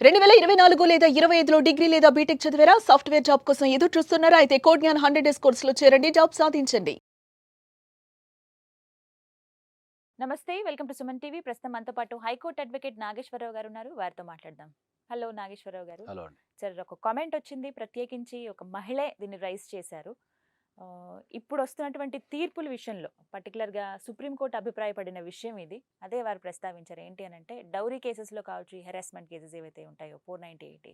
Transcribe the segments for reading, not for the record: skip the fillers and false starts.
2024 లేదా 25లో డిగ్రీ లేదా బీటెక్ చదివారా? సాఫ్ట్‌వేర్ జాబ్ కోసం ఎదురు చూస్తున్నారా? అయితే కోడ్ జ్ఞాన్ 100 డేస్ కోర్సులో చేరండి. జాబ్ సాధించండి. నమస్తే. Welcome to Suman TV. ప్రస్తుతం మనతో పాటు హైకోర్టు అడ్వకేట్ నాగేశ్వరరావు గారు ఉన్నారు. వారితో మాట్లాడదాం. హలో నాగేశ్వరరావు గారు. హలో అండి. సార్ ఒక కామెంట్ వచ్చింది. ప్రత్యేకించి ఒక మహిళే దీన్ని రైజ్ చేశారు. ఇప్పుడు వస్తున్నటువంటి తీర్పుల విషయంలో పర్టికులర్‌గా సుప్రీంకోర్టు అభిప్రాయపడిన విషయం ఇది. అదే వారు ప్రస్తావించారు. ఏంటి అనంటే డౌరీ కేసెస్‌లో కావచ్చు, ఈ హెరాస్మెంట్ కేసెస్ ఏవైతే ఉంటాయో 498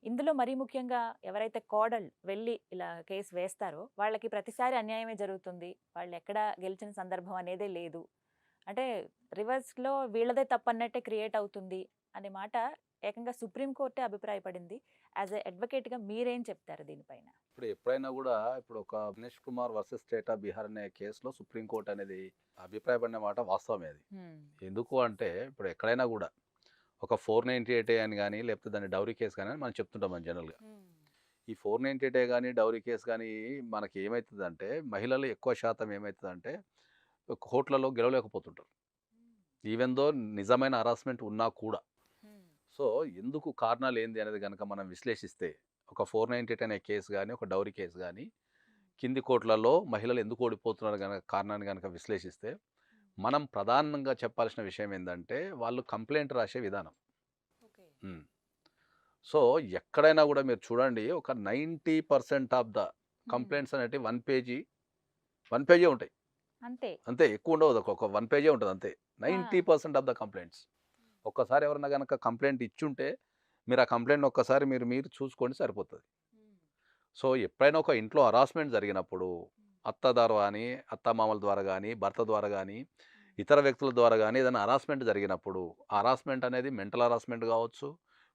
ఇందులో మరీ ముఖ్యంగా ఎవరైతే కోడళ్ళు వెళ్లి ఇలా కేసు వేస్తారో వాళ్ళకి ప్రతిసారి అన్యాయమే జరుగుతుంది. వాళ్ళు ఎక్కడ గెలిచిన సందర్భం అనేదే లేదు. అంటే రివర్స్‌లో వీళ్ళదే తప్పన్నట్టే క్రియేట్ అవుతుంది అనే మాట ఏకంగా సుప్రీం కోర్టే అభిప్రాయపడింది. యాస్ ఎ అడ్వకేట్‌గా మీరేం చెప్తారు దీనిపైన? ఇప్పుడు ఎప్పుడైనా కూడా ఇప్పుడు ఒక Ganesh Kumar versus state of Bihar అనే కేసులో సుప్రీంకోర్టు అనేది అభిప్రాయపడిన మాట వాస్తవమే అది. హ్మ్. ఎందుకు అంటే ఇప్పుడు ఎక్కడైనా కూడా ఒక 498 అని కానీ లేకపోతే దాన్ని డౌరీ కేసు కానీ మనం చెప్తుంటాం మనం జనరల్గా. హ్మ్. ఈ 498 కానీ డౌరీ కేసు కానీ మనకి ఏమవుతుందంటే మహిళలు ఎక్కువ శాతం ఏమవుతుందంటే కోర్టులలో గెలవలేకపోతుంటారు. ఈవెన్ దో నిజమైన హరాస్మెంట్ ఉన్నా కూడా. హ్మ్. సో ఎందుకు కారణాలు ఏంది అనేది కనుక మనం విశ్లేషిస్తే ఒక 498 అనే కేసు కానీ ఒక డౌరీ కేసు కానీ కింది కోర్టులలో మహిళలు ఎందుకు ఓడిపోతున్నారు గనక కారణాన్ని కనుక విశ్లేషిస్తే మనం ప్రధానంగా చెప్పాల్సిన విషయం ఏంటంటే వాళ్ళు కంప్లైంట్ రాసే విధానం. ఓకే. ఉమ్. సో ఎక్కడైనా కూడా మీరు చూడండి ఒక 90% ఆఫ్ ద కంప్లైంట్స్ అనేవి వన్ పేజీ ఉంటాయి. అంతే. అంతే, ఎక్కువ ఉండవు, ఒక వన్ పేజే ఉంటుంది అంతే. ఆ! 90% ఆఫ్ ద కంప్లైంట్స్. ఒక్కసారి ఎవరన్నా కనుక కంప్లైంట్ ఇచ్చుంటే మీరు ఆ కంప్లైంట్ ఒక్కసారి మీరు మీరు చూసుకోండి సరిపోతుంది. హ్మ్. సో ఎప్పుడైనా ఒక ఇంట్లో హరాస్మెంట్ జరిగినప్పుడు అత్త ద్వారా కానీ అత్తమామల ద్వారా కానీ భర్త ద్వారా కానీ ఇతర వ్యక్తుల ద్వారా కానీ ఏదైనా హరాస్మెంట్ జరిగినప్పుడు ఆ హరాస్మెంట్ అనేది మెంటల్ హరాస్మెంట్ కావచ్చు,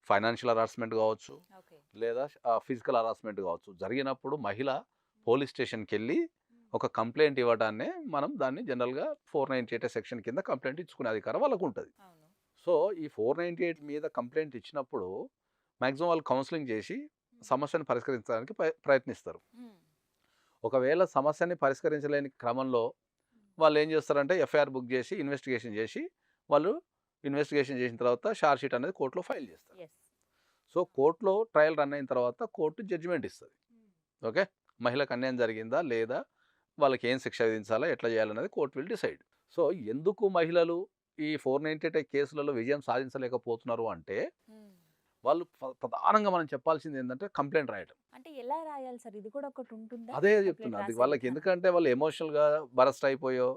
ఫైనాన్షియల్ హరాస్మెంట్ కావచ్చు, ఓకే. లేదా ఫిజికల్ హరాస్మెంట్ కావచ్చు. జరిగినప్పుడు మహిళ పోలీస్ స్టేషన్కి వెళ్ళి ఒక కంప్లైంట్ ఇవ్వడాన్నే మనం దాన్ని జనరల్గా 498 సెక్షన్ కింద కంప్లైంట్ ఇచ్చుకునే అధికారం వాళ్ళకు ఉంటుంది. అవును. సో ఈ 498 మీద కంప్లైంట్ ఇచ్చినప్పుడు మ్యాక్సిమం వాళ్ళు కౌన్సిలింగ్ చేసి సమస్యను పరిష్కరించడానికి ప్రయత్నిస్తారు. హ్మ్. ఒకవేళ సమస్యని పరిష్కరించలేని క్రమంలో వాళ్ళు ఏం చేస్తారంటే ఎఫ్ఐఆర్ బుక్ చేసి ఇన్వెస్టిగేషన్ చేసి వాళ్ళు ఇన్వెస్టిగేషన్ చేసిన తర్వాత ఛార్జ్ షీట్ అనేది కోర్టులో ఫైల్ చేస్తారు. యెస్. సో కోర్టులో ట్రయల్ రన్ అయిన తర్వాత కోర్టు జడ్జిమెంట్ ఇస్తుంది. హ్మ్. ఓకే, మహిళకు అన్యాయం జరిగిందా లేదా, వాళ్ళకి ఏం శిక్ష విధించాలా ఎట్లా చేయాలనేది కోర్టు విల్ డిసైడ్. సో ఎందుకు మహిళలు ఈ 498 కేసులలో విజయం సాధించలేకపోతున్నారు అంటే హ్మ్. వాళ్ళు ప్రధానంగా మనం చెప్పాల్సింది ఏంటంటే కంప్లైంట్ రాయడం. అంటే ఎలా రాయాలి సార్? ఇది కూడా ఒకటి ఉంటుందా? అదే చెప్తున్నా, కంప్లెయింట్ అది రాసే వాళ్ళకి విధానం. ఎందుకంటే వాళ్ళు ఎమోషనల్గా బరస్ట్ అయిపోయో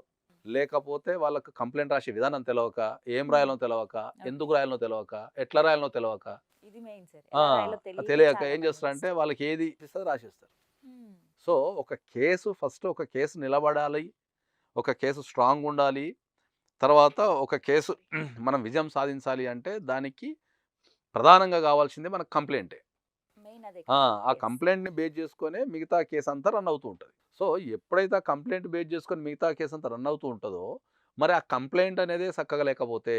లేకపోతే వాళ్ళకు కంప్లైంట్ రాసే విధానం తెలవక, ఏం హ్మ్. రాయాలనో తెలవక, ఓకే. ఎందుకు రాయాలనో తెలవక, ఎట్లా రాయాలనో తెలవక, ఇది మెయిన్ సార్. ఆ! ఎలా రాయాలో తెలియక తెలియక చాలా ఏం మంది చేస్తారంటే మిస్టేక్. వాళ్ళకి ఏది ఇస్తే రాసేస్తారు. హ్మ్. సో ఒక కేసు నిలబడాలి, ఒక కేసు స్ట్రాంగ్ ఉండాలి, తర్వాత ఒక కేసు మనం విజయం సాధించాలి అంటే దానికి ప్రధానంగా కావాల్సింది మనకు కంప్లైంటే. మెయిన్ అదే కదా సార్. ఆ యెస్. కంప్లైంట్‌ని బేస్ చేసుకొనే మిగతా కేస్ అంతా రన్ అవుతూ ఉంటది. సో, ఎప్పుడైతే ఆ కంప్లైంట్ బేస్ చేసుకొని మిగతా కేస్ అంతా రన్ అవుతూ ఉంటదో, మరి ఆ కంప్లైంట్ అనేదే సక్కగా లేకపోతే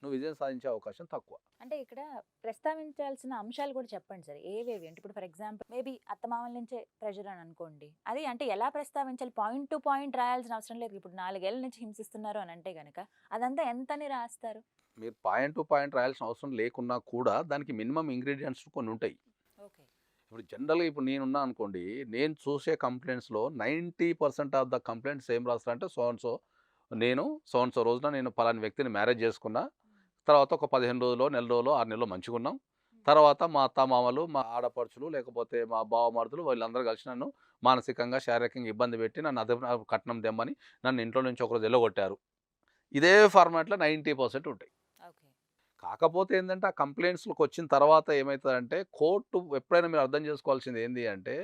నువ్వు విజయం సాధించే అవకాశం తక్కువ. అంటే ఇక్కడ ప్రస్తావించాల్సిన అంశాలు కూడా చెప్పండి సార్. ఏవేవి? అంటే ఇప్పుడు ఫర్ ఎగ్జాంపుల్ మేబీ అత్తమామల నుంచే ప్రెషర్ అని అనుకోండి. అది అంటే ఎలా ప్రస్తావించాలి? పాయింట్ టు పాయింట్ రాయాల్సిన అవసరం లేదు. ఇప్పుడు 4 ఏళ్ల నుంచి హింసిస్తున్నారు అని అంటే గనక అదంతా ఎంతని రాస్తారు? మీరు పాయింట్ టు పాయింట్ రాయాల్సిన అవసరం లేకున్నా కూడా దానికి మినిమమ్ ఇంగ్రీడియెంట్స్ కొన్ని ఉంటాయి. ఓకే. ఇప్పుడు జనరల్‌గా ఇప్పుడు నేనున్నా అనుకోండి, నేను చూసే కంప్లెయింట్స్‌లో 90% ఆఫ్ ద కంప్లెయింట్స్ ఏం రాస్తారంటే నేను సో అండ్ సో రోజున నేను పలానా వ్యక్తిని మ్యారేజ్ చేసుకున్నా. తర్వాత ఒక 15 రోజులో, నెల రోజులో, 6 నెలలో మంచిగున్నాం. తర్వాత మా అత్తమామలు, మా ఆడపడుచులు, లేకపోతే మా బావమరుదులు వీళ్ళందరూ కలిసి నన్ను మానసికంగా, శారీరకంగా ఇబ్బంది పెట్టి నన్ను అదనపు కట్నం తెమ్మని నన్ను ఇంట్లో నుంచి ఒకరోజు ఎల్లగొట్టారు. ఇదే ఫార్మాట్‌లో 90% ఉంటాయి. ఓకే. కాకపోతే ఏందంటే ఆ కంప్లెయింట్స్‌లోకొచ్చిన తర్వాత ఏమైతదంటే కోర్టు ఎప్పుడైనా మీరు అర్థం చేసుకోవాల్సింది ఏంది అంటే,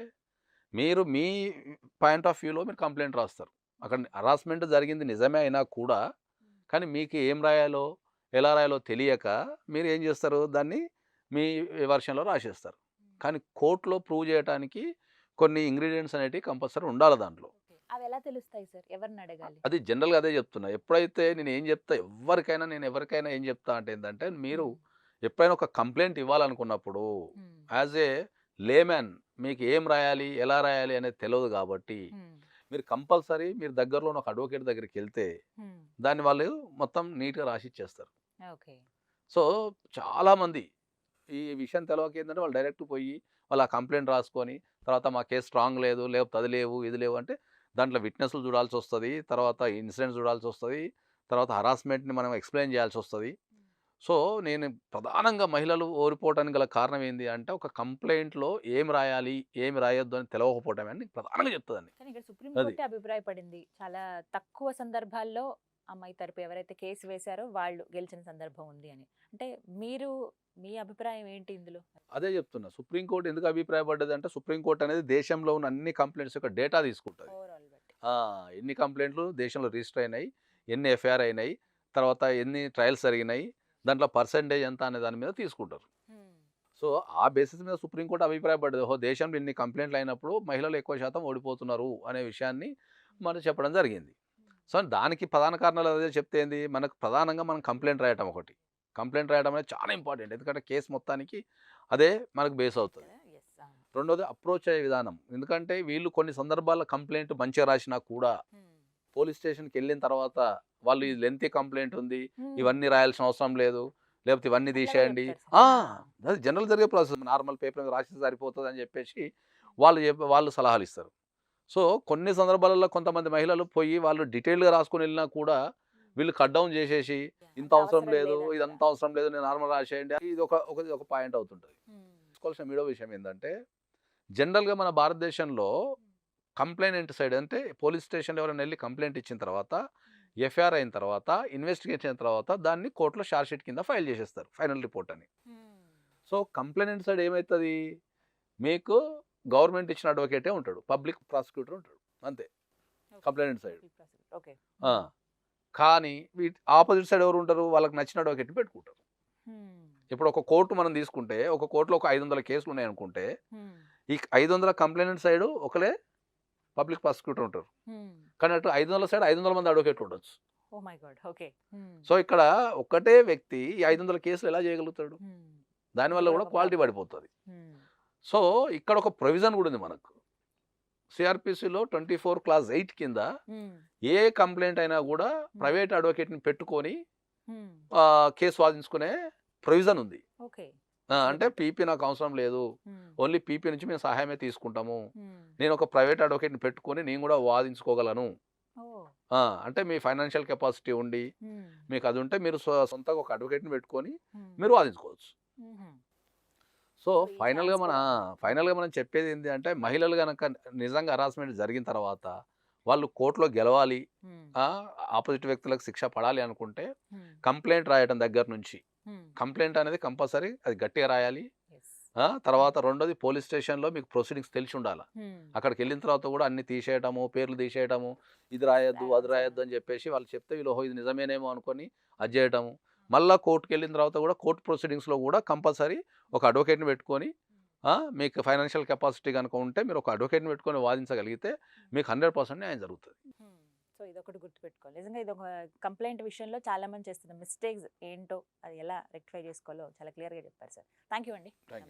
మీరు మీ పాయింట్ ఆఫ్ వ్యూలో మీరు కంప్లెయింట్ రాస్తారు. అక్కడ హరాస్మెంట్ జరిగింది నిజమే అయినా కూడా, కానీ మీకు ఏం రాయాలో, ఎలా రాయాలో తెలియక మీరు ఏం చేస్తారు, దాన్ని మీ వెర్షన్‌లో రాసేస్తారు. కానీ కోర్ట్‌లో ప్రూవ్ చేయటానికి కొన్ని ఇంగ్రీడియెంట్స్ అనేటివి కంపల్సరీ ఉండాలి దాంట్లో. ఓకే. అవి ఎలా తెలుస్తాయి సార్? ఎవరిని అడగాలి? అది జనరల్‌గా అదే చెప్తున్నా. ఎప్పుడైతే నేను చెప్తా నేను ఎవరికైనా ఏం చెప్తా అంటే ఏందంటే, మీరు హ్మ్. ఎప్పుడైనా ఒక కంప్లెయింట్ ఇవ్వాలనుకున్నప్పుడు హ్మ్. యాజ్ ఏ లేమ్యాన్ మీకు ఏం రాయాలి, ఎలా రాయాలి అనేది తెలవదు కాబట్టి, హ్మ్. మీరు కంపల్సరీ మీరు దగ్గరలో ఉన్న ఒక అడ్వకేట్ దగ్గరికెళ్తే హ్మ్. దాన్ని వాళ్ళు మొత్తం నీట్‌గా రాసిచ్చేస్తారు. ఓకే. సో, చాలామంది ఈ విషయం తెలవక ఏంటంటే వాళ్ళు డైరెక్ట్ పోయి వాళ్ళు ఆ కంప్లైంట్ రాసుకొని తర్వాత మా కేసు స్ట్రాంగ్ లేదు, లేకపోతే అది లేవు, ఇది లేవు అంటే దాంట్లో విట్నెస్లు చూడాల్సి వస్తది. తర్వాత ఇన్సిడెంట్స్ చూడాల్సి వస్తది. తర్వాత హరాస్మెంట్‌ని మనం ఎక్స్‌ప్లెయిన్ చేయాల్సి వస్తది. సో, నేను ప్రధానంగా మహిళలు ఓడిపోవటానికి గల కారణం ఏంది అంటే, ఒక కంప్లెయింట్‌లో ఏం రాయాలి, ఏమి రాయొద్దు అని తెలవకపోవటమే అని ప్రధానంగా చెప్తదండి. కానీ ఇక్కడ సుప్రీం అది. కోర్టే అభిప్రాయపడింది. చాలా తక్కువ సందర్భాల్లో అమ్మాయి తరపు ఎవరైతే కేసు వేశారో వాళ్ళు గెలిచిన సందర్భం ఉంది అని. అంటే మీరు మీ అభిప్రాయం ఏంటి ఇందులో? అదే చెప్తున్నా. సుప్రీం కోర్ట్ ఎందుకు అభిప్రాయపడ్డదంటే, సుప్రీం కోర్ట్ అనేది దేశంలో ఉన్న అన్ని కంప్లెయింట్స్ యొక్క డేటా తీసుకుంటది. ఓవరాల్ బట్టి. ఆ! ఎన్ని కంప్లెయింట్లు దేశంలో రిజిస్టర్ అయినాయి, ఎన్ని ఎఫ్ఐఆర్ అయినాయి, తర్వాత ఎన్ని ట్రయల్స్ జరిగినాయి, దాంట్లో పర్సెంటేజ్ ఎంత అనే దాని మీద తీసుకుంటారు. హ్మ్. సో, ఆ బేసిస్ మీద సుప్రీం కోర్ట్ అభిప్రాయపడ్డది. ఓహో! దేశంలో ఇన్ని కంప్లెయింట్లు అయినప్పుడు మహిళలు ఎక్కువ శాతం ఓడిపోతున్నారు అనే విషయాన్ని మనం చెప్పడం జరిగింది. సో, దానికి ప్రధాన కారణాలు అదే చెప్తే ఏంది, మనకు ప్రధానంగా మనం కంప్లెయింట్ రాయటం ఒకటి. కంప్లెయింట్ రాయడం అనేది చాలా ఇంపార్టెంట్. ఎందుకంటే కేసు మొత్తానికి అదే మనకు బేస్ అవుతది. కదా? యెస్. ఆ. రెండోది అప్రోచ్ అయ్యే విధానం. ఎందుకంటే వీళ్ళు కొన్ని సందర్భాల్లో కంప్లెయింట్ మంచిగా రాసినా కూడా హ్మ్. పోలీస్ స్టేషన్‌కెళ్ళిన తర్వాత వాళ్ళు ఇది లెంగ్తీ కంప్లెయింట్ ఉంది, హ్మ్. ఇవన్నీ రాయాల్సిన అవసరం లేదు, లేకపోతే ఇవన్నీ అట్లా కూడా తీసేయండి. చెప్తారు ఆ! సార్. ఆ. అది జనరల్ జరిగే ప్రాసెస్. నార్మల్ పేపర్ మీద రాస్తే సరిపోతదని చెప్పేసి వాళ్ళు సలహాలు ఇస్తారు. సో, కొన్ని సందర్భాలలో కొంతమంది మహిళలు పోయి వాళ్ళు డీటెయిల్‌గా రాసుకొని వెళ్ళినా కూడా వీళ్ళు కట్ డౌన్ చేసేసి ఇంత అంత అవసరం అవసరం లేదు, లేదంటారా? ఇదంతా అవసరం లేదు, నేను నార్మల్ రాసేయండి. ఇది ఒక పాయింట్ అవుతుంటది. హ్మ్. తెలుసుకోవాల్సిన మూడో విషయం ఏందంటే, జనరల్‌గా మన భారతదేశంలో కంప్లైనెంట్ సైడ్ అంటే పోలీస్ స్టేషన్‌లో ఎవరైనా ఎళ్లి కంప్లెయింట్ ఇచ్చిన తర్వాత, ఎఫ్ఐఆర్ అయిన తర్వాత, ఇన్వెస్టిగేషన్ అయిన తర్వాత దాన్ని కోర్ట్‌లో చార్జ్ షీట్ కింద ఫైల్ చేసేస్తారు. ఫైనల్ రిపోర్ట్ అని. హ్మ్. సో, కంప్లైనెంట్ సైడ్ ఏమైతది? మీకు గవర్నమెంట్ ఇచ్చిన అడ్వకేటే ఉంటాడు. పబ్లిక్ ప్రాసిక్యూటర్ ఉంటాడు. అంతే. ఓకే. Complainant side. ఓకే. ఆ! కానీ ఆపోజిట్ సైడ్ ఎవరు ఉంటారు? వాళ్ళకి నచ్చిన అడ్వకేట్‌ని పెట్టుకుంటారు. హ్మ్. ఇప్పుడు ఒక కోర్ట్ మనం తీసుకుంటే, ఒక కోర్ట్‌లో ఒక 500 కేసులు ఉన్నాయనుకుంటే, హ్మ్. ఈ 500 కంప్లైనెంట్ సైడ్ ఒకలే పబ్లిక్ ప్రాసిక్యూటర్ ఉంటారు. హ్మ్. కానీ అటు 500 సైడ్ 500 మంది అడ్వకేట్లు ఉండొచ్చు. Oh my God! ఓకే. హ్మ్. సో, ఇక్కడ ఒక్కటే వ్యక్తి ఈ 500 కేసులు ఎలా చేయగలుగుతాడు? హ్మ్. దానివల్ల అది కూడా ఒక క్వాలిటీ ప్రాబ్లమ్. పడిపోతది. హ్మ్. సో, ఇక్కడ ఒక ప్రొవిజన్ కూడా ఉంది మనకు. సిఆర్‌పిసిలో 24 క్లాస్ 8 కింద హ్మ్. ఏ కంప్లెయింట్ అయినా కూడా ప్రైవేట్ అడ్వకేట్‌ని పెట్టుకొని హ్మ్. కేసు వాదించుకునే ప్రొవిజన్ ఉంది. ఓకే. అంటే ఎక్సలెంట్. పీపీ నాకు అవసరం లేదు. హ్మ్. ఓన్లీ పీపీ నుంచి మేము సహాయమే తీసుకుంటాము. హ్మ్. నేను ఒక ప్రైవేట్ అడ్వకేట్‌ని పెట్టుకొని నేను కూడా వాదించుకోగలను. ఓహ్! అంటే మీ ఫైనాన్షియల్ కెపాసిటీ ఉండి, హ్మ్. మీకు అది ఉంటే మీరు సొంతంగా ఒక అడ్వకేట్‌ని పెట్టుకొని హ్మ్. మీరు వాదించుకోవచ్చు. హుహు. సో, సో, ఈ ఫైనల్‌గా ఛాన్స్ కూడా ఉంది. ఫైనల్‌గా మనం చెప్పేది ఏంటి అంటే, మహిళలు గనక నిజంగా హరాస్మెంట్ జరిగిన తర్వాత వాళ్ళు కోర్ట్‌లో గెలవాలి. హ్మ్. ఆపోజిట్ వ్యక్తులకు శిక్ష పడాలి అనుకుంటే హ్మ్. కంప్లెయింట్ రాయడం దగ్గర నుంచి, హ్మ్. కంప్లెయింట్ అనేది కంపల్సరీ అది గట్టిగా రాయాలి. యెస్. తర్వాత రెండోది పోలీస్ స్టేషన్‌లో మీకు ప్రొసీడింగ్స్ తెలిసి ఉండాల. హ్మ్. అక్కడికెళ్ళిన తర్వాత కూడా అన్ని తీసేయటము, పేర్లు తీసేయటము, ఇది రాయొద్దు, అది రాయొద్దు అని చెప్పేసి వాళ్ళు చెప్తే వీళ్ళు ఓహో! ఇది నిజమేనేమో అనుకోని అది చేయటము. మళ్ళా కోర్ట్‌కెళ్ళిన తర్వాత కూడా కోర్ట్ ప్రొసీడింగ్స్‌లో కూడా కంపల్సరీ ఒక అడ్వకేట్‌ని పెట్టుకొని మీకు ఫైనాన్షియల్ కెపాసిటీ గనుక ఉంటే మీరు ఒక అడ్వకేట్‌ని పెట్టుకొని వాదించగలిగితే మీకు 100% న్యాయం జరుగుతది. హ్మ్. సో, ఇదొకటి గుర్తుపెట్టుకోవాలి. నిజంగా ఇదొక కంప్లెయింట్ విషయంలో చాలా మంది చేస్తున్న మిస్టేక్స్ ఏంటో అది ఎలా రెక్టిఫై చేసుకోవాలో చాలా క్లియర్‌గా చెప్పారు సార్. థాంక్ యూ అండి. Thank you.